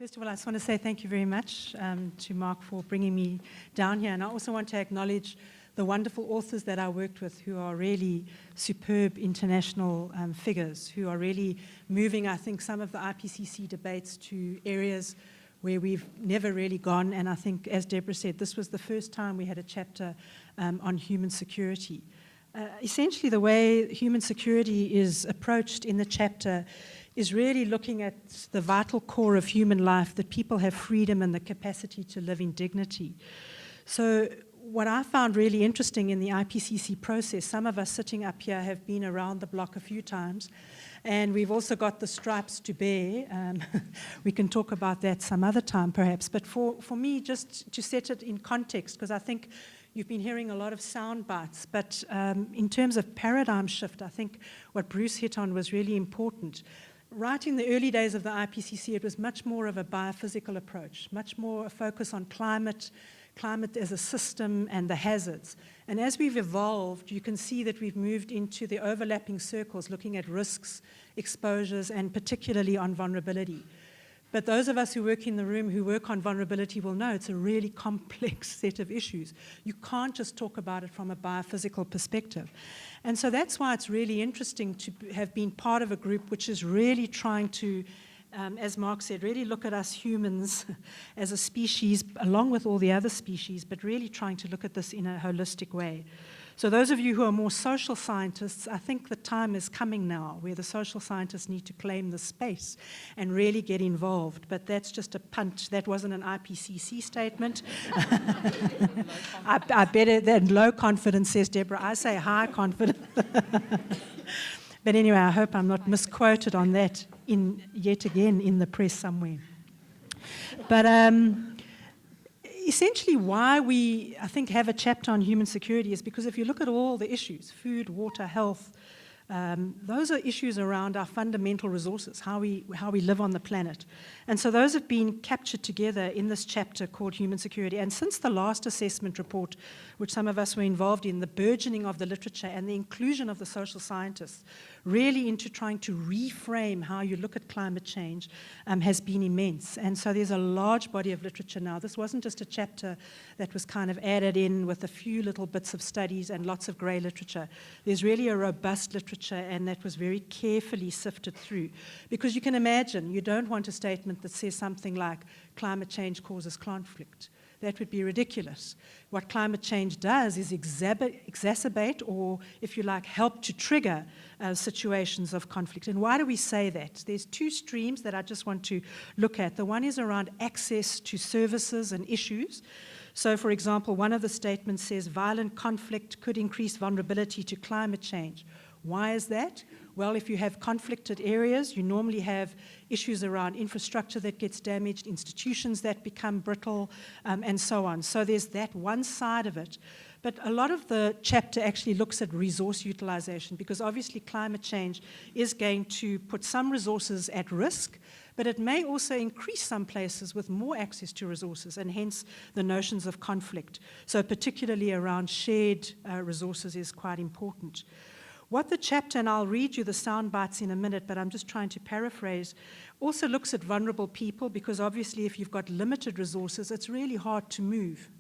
First of all, I just want to say thank you very much to Mark for bringing me down here. And I also want to acknowledge the wonderful authors that I worked with who are really superb international figures, who are really moving, I think, some of the IPCC debates to areas where we've never really gone. And I think, as Deborah said, this was the first time we had a chapter on human security. Essentially, the way human security is approached in the chapter is really looking at the vital core of human life, that people have freedom and the capacity to live in dignity. So what I found really interesting in the IPCC process, some of us sitting up here have been around the block a few times, and we've also got the stripes to bear. We can talk about that some other time perhaps, but for me, just to set it in context, because I think you've been hearing a lot of sound bites, but in terms of paradigm shift, I think what Bruce hit on was really important. Right in the early days of the IPCC, it was much more of a biophysical approach, much more a focus on climate as a system and the hazards. And as we've evolved, you can see that we've moved into the overlapping circles, looking at risks, exposures, and particularly on vulnerability. But those of us who work in the room, who work on vulnerability, will know it's a really complex set of issues. You can't just talk about it from a biophysical perspective. And so that's why it's really interesting to have been part of a group which is really trying to, as Mark said, really look at us humans as a species, along with all the other species, but really trying to look at this in a holistic way. So those of you who are more social scientists, I think the time is coming now where the social scientists need to claim the space and really get involved. But that's just a punt. That wasn't an IPCC statement. I better than low confidence, says Deborah. I say high confidence. But anyway, I hope I'm not misquoted on that yet again in the press somewhere. But essentially why we, I think, have a chapter on human security is because if you look at all the issues, food, water, health, those are issues around our fundamental resources, how we live on the planet. And so those have been captured together in this chapter called Human Security. And since the last assessment report, which some of us were involved in, the burgeoning of the literature and the inclusion of the social scientists really into trying to reframe how you look at climate change has been immense. And so there's a large body of literature now. This wasn't just a chapter that was kind of added in with a few little bits of studies and lots of grey literature. There's really a robust literature, and that was very carefully sifted through. Because you can imagine, you don't want a statement that says something like climate change causes conflict. That would be ridiculous. What climate change does is exacerbate, or if you like, help to trigger situations of conflict. And why do we say that? There's two streams that I just want to look at. The one is around access to services and issues. So, for example, one of the statements says violent conflict could increase vulnerability to climate change. Why is that? Well, if you have conflicted areas, you normally have issues around infrastructure that gets damaged, institutions that become brittle, and so on. So there's that one side of it. But a lot of the chapter actually looks at resource utilization, because obviously climate change is going to put some resources at risk, but it may also increase some places with more access to resources, and hence the notions of conflict. So particularly around shared resources is quite important. What the chapter, and I'll read you the sound bites in a minute, but I'm just trying to paraphrase, also looks at vulnerable people, because obviously if you've got limited resources, it's really hard to move.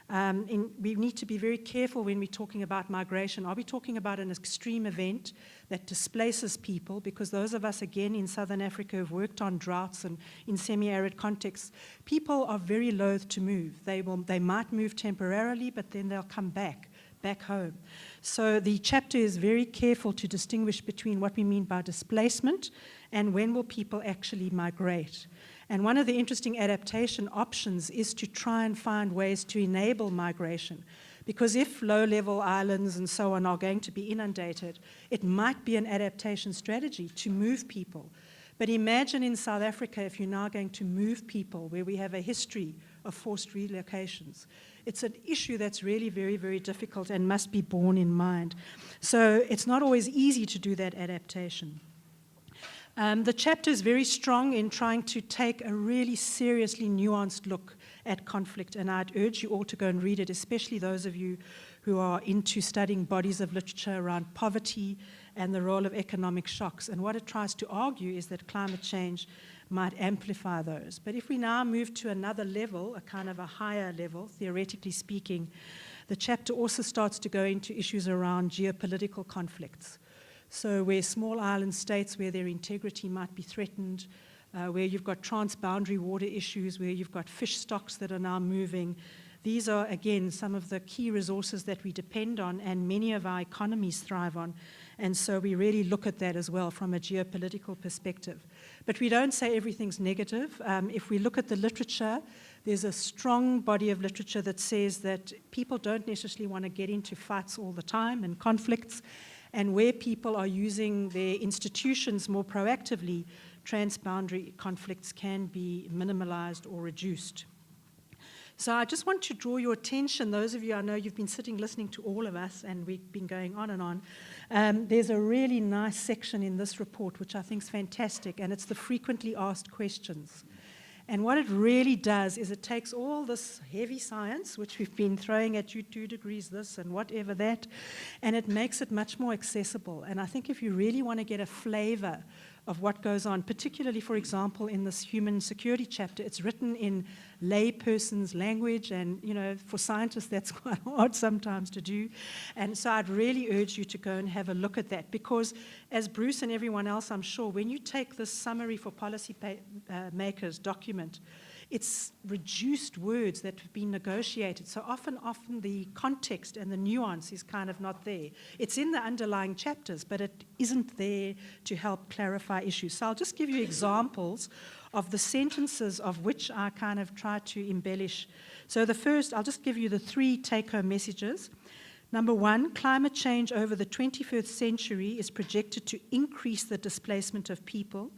We need to be very careful when we're talking about migration. Are we talking about an extreme event that displaces people? Because those of us, again, in Southern Africa who've worked on droughts and in semi-arid contexts, people are very loath to move. They might move temporarily, but then they'll come back home. So the chapter is very careful to distinguish between what we mean by displacement and when will people actually migrate. And one of the interesting adaptation options is to try and find ways to enable migration. Because if low-level islands and so on are going to be inundated, it might be an adaptation strategy to move people. But imagine in South Africa if you're now going to move people where we have a history of forced relocations. It's an issue that's really very, very difficult and must be borne in mind. So it's not always easy to do that adaptation. The chapter is very strong in trying to take a really seriously nuanced look at conflict, and I'd urge you all to go and read it, especially those of you who are into studying bodies of literature around poverty and the role of economic shocks. And what it tries to argue is that climate change might amplify those. But if we now move to another level, a kind of a higher level, theoretically speaking, the chapter also starts to go into issues around geopolitical conflicts. So where small island states, where their integrity might be threatened, where you've got transboundary water issues, where you've got fish stocks that are now moving. These are, again, some of the key resources that we depend on and many of our economies thrive on. And so we really look at that as well from a geopolitical perspective. But we don't say everything's negative. If we look at the literature, there's a strong body of literature that says that people don't necessarily want to get into fights all the time and conflicts. And where people are using their institutions more proactively, transboundary conflicts can be minimalized or reduced. So I just want to draw your attention, those of you, I know you've been sitting listening to all of us and we've been going on and on. There's a really nice section in this report which I think is fantastic, and it's the frequently asked questions. And what it really does is it takes all this heavy science, which we've been throwing at you, 2 degrees this and whatever that, and it makes it much more accessible. And I think if you really want to get a flavor of what goes on, particularly, for example, in this human security chapter, it's written in layperson's language, and, you know, for scientists, that's quite hard sometimes to do. And so I'd really urge you to go and have a look at that, because as Bruce and everyone else, I'm sure, when you take this summary for policy makers document, it's reduced words that have been negotiated. So often the context and the nuance is kind of not there. It's in the underlying chapters, but it isn't there to help clarify issues. So I'll just give you examples of the sentences of which I kind of try to embellish. So the first, I'll just give you the 3 take-home messages. Number 1, climate change over the 21st century is projected to increase the displacement of people.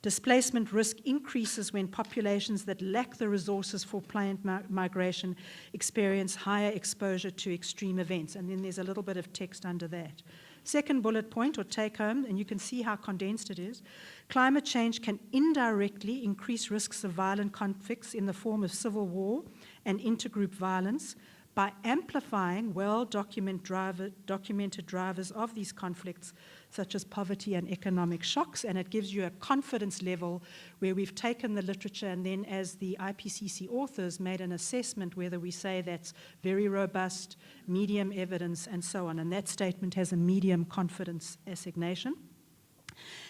Displacement risk increases when populations that lack the resources for planned migration experience higher exposure to extreme events. And then there's a little bit of text under that. Second bullet point or take home, and you can see how condensed it is. Climate change can indirectly increase risks of violent conflicts in the form of civil war and intergroup violence by amplifying well-documented drivers of these conflicts, such as poverty and economic shocks, and it gives you a confidence level where we've taken the literature and then, as the IPCC authors, made an assessment whether we say that's very robust, medium evidence, and so on, and that statement has a medium confidence assignation.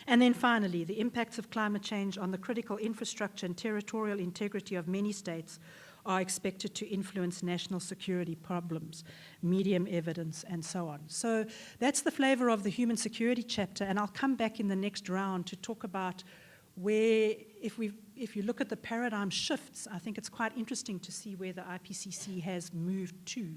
And then finally, the impacts of climate change on the critical infrastructure and territorial integrity of many states are expected to influence national security problems, medium evidence, and so on. So that's the flavor of the human security chapter, and I'll come back in the next round to talk about where, if you look at the paradigm shifts, I think it's quite interesting to see where the IPCC has moved to.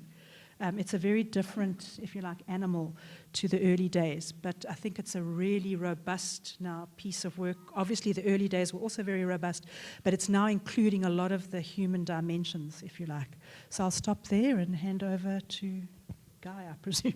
It's a very different, if you like, animal to the early days, but I think it's a really robust now piece of work. Obviously, the early days were also very robust, but it's now including a lot of the human dimensions, if you like. So I'll stop there and hand over to Guy, I presume.